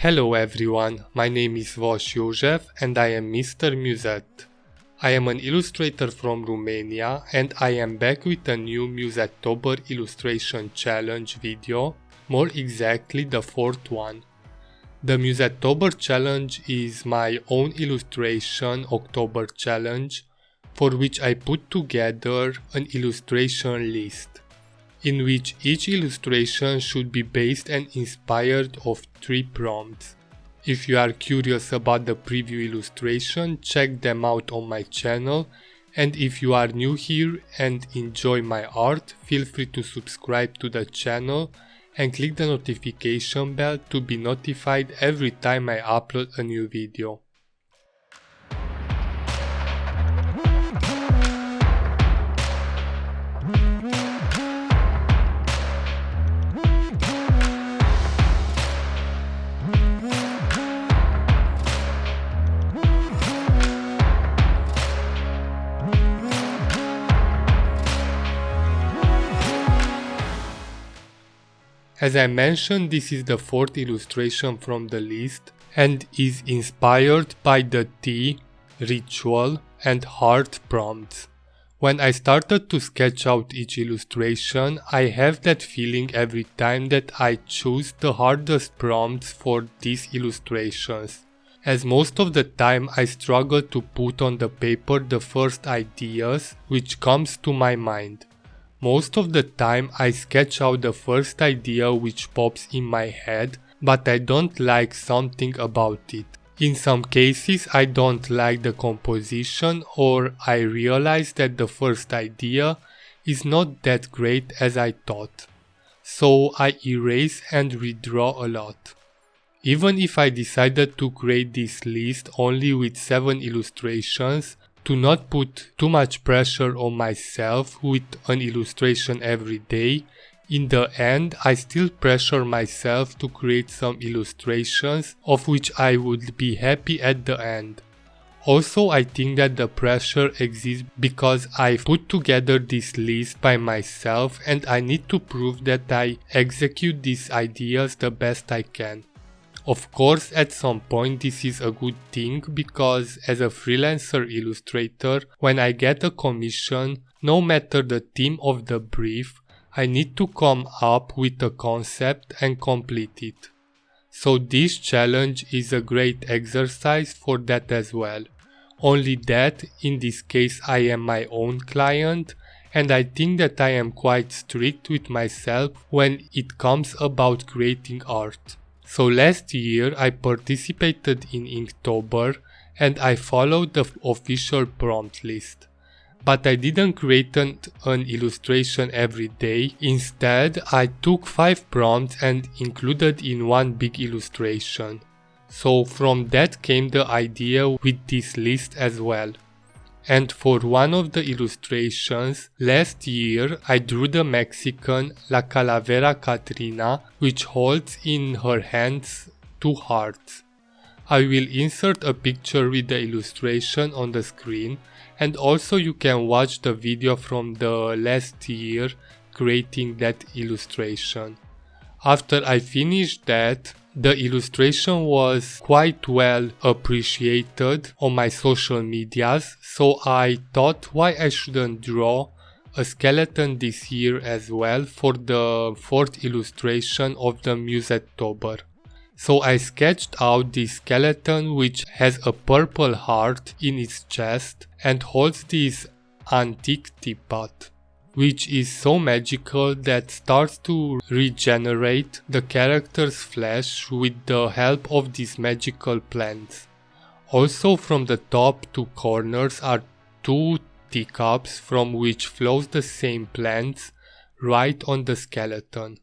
Hello everyone, my name is Vas József and I am Mr. Musette. I am an illustrator from Romania and I am back with a new Musetteober illustration challenge video, more exactly the fourth one. The Musetteober challenge is my own illustration October challenge, for which I put together an illustration list, in which each illustration should be based and inspired of 3 prompts. If you are curious about the preview illustration, check them out on my channel, and if you are new here and enjoy my art, feel free to subscribe to the channel and click the notification bell to be notified every time I upload a new video. As I mentioned, this is the 4th illustration from the list and is inspired by the tea, ritual and heart prompts. When I started to sketch out each illustration, I have that feeling every time that I choose the hardest prompts for these illustrations, as most of the time I struggle to put on the paper the first ideas which comes to my mind. Most of the time I sketch out the first idea which pops in my head, but I don't like something about it. In some cases I don't like the composition, or I realize that the first idea is not that great as I thought. So I erase and redraw a lot. Even if I decided to create this list only with 7 illustrations, to not put too much pressure on myself with an illustration every day, in the end I still pressure myself to create some illustrations of which I would be happy at the end. Also, I think that the pressure exists because I put together this list by myself and I need to prove that I execute these ideas the best I can. Of course, at some point this is a good thing, because as a freelancer illustrator, when I get a commission, no matter the theme of the brief, I need to come up with a concept and complete it. So this challenge is a great exercise for that as well. Only that, in this case I am my own client, and I think that I am quite strict with myself when it comes about creating art. So last year I participated in Inktober and I followed the official prompt list. But I didn't create an illustration every day. Instead, I took 5 prompts and included in one big illustration. So from that came the idea with this list as well. And for one of the illustrations, last year I drew the Mexican La Calavera Catrina, which holds in her hands 2 hearts. I will insert a picture with the illustration on the screen, and also you can watch the video from the last year creating that illustration. After I finished that, the illustration was quite well appreciated on my social medias, so I thought why I shouldn't draw a skeleton this year as well for the 4th illustration of the Musetteober. So I sketched out this skeleton which has a purple heart in its chest and holds this antique teapot, which is so magical that starts to regenerate the character's flesh with the help of these magical plants. Also, from the top 2 corners are 2 teacups from which flows the same plants right on the skeleton.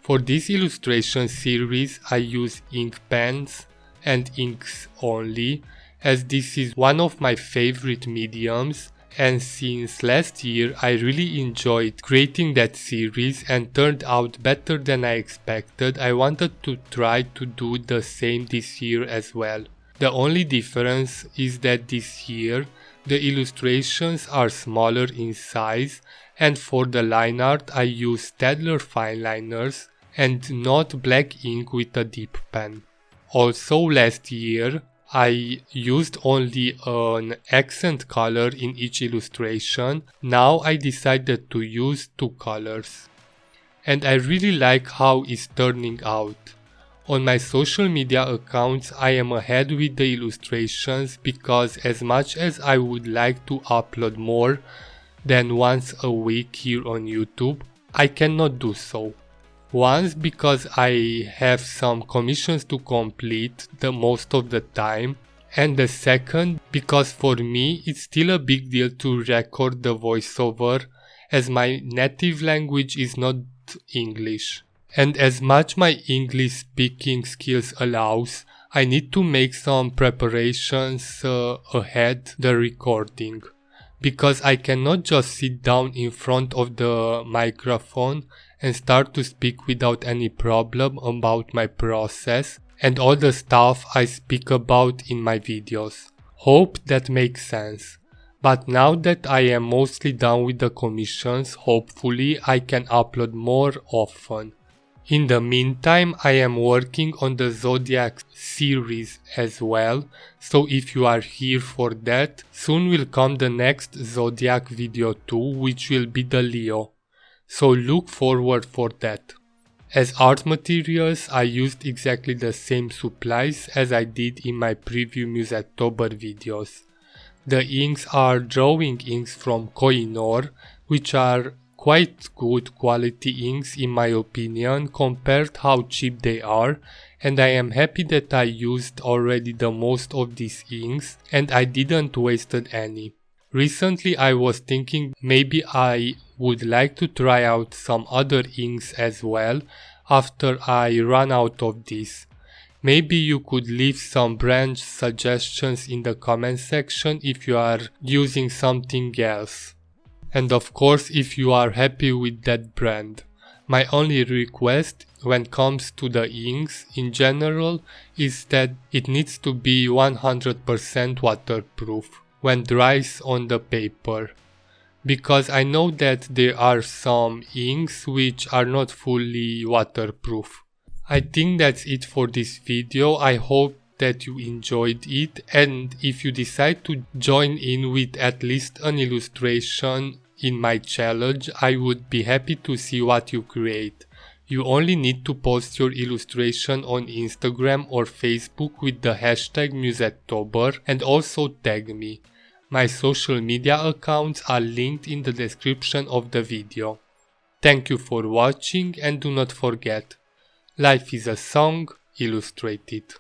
For this illustration series I use ink pens and inks only, as this is one of my favorite mediums, and since last year I really enjoyed creating that series and turned out better than I expected, I wanted to try to do the same this year as well. The only difference is that this year the illustrations are smaller in size, and for the line art I use Staedtler fine liners and not black ink with a dip pen. Also last year I used only an accent color in each illustration. Now I decided to use 2 colors. And I really like how it's turning out. On my social media accounts I am ahead with the illustrations because as much as I would like to upload more than once a week here on YouTube, I cannot do so. Once because I have some commissions to complete the most of the time, and the second because for me it's still a big deal to record the voiceover as my native language is not English. And as much my English speaking skills allows, I need to make some preparations ahead the recording, because I cannot just sit down in front of the microphone and start to speak without any problem about my process and all the stuff I speak about in my videos. Hope that makes sense. But now that I am mostly done with the commissions, hopefully I can upload more often. In the meantime, I am working on the Zodiac series as well, so if you are here for that, soon will come the next Zodiac video too, which will be the Leo. So look forward for that. As art materials, I used exactly the same supplies as I did in my preview Musetteober videos. The inks are drawing inks from Koh-I-Noor, which are quite good quality inks in my opinion compared how cheap they are, and I am happy that I used already the most of these inks and I didn't wasted any. Recently I was thinking maybe I would like to try out some other inks as well after I run out of this. Maybe you could leave some brand suggestions in the comment section if you are using something else. And of course if you are happy with that brand. My only request when it comes to the inks in general is that it needs to be 100% waterproof when dries on the paper. Because I know that there are some inks which are not fully waterproof. I think that's it for this video. I hope that you enjoyed it, and if you decide to join in with at least an illustration in my challenge, I would be happy to see what you create. You only need to post your illustration on Instagram or Facebook with the hashtag Musetteober and also tag me. My social media accounts are linked in the description of the video. Thank you for watching and do not forget, life is a song, illustrate it.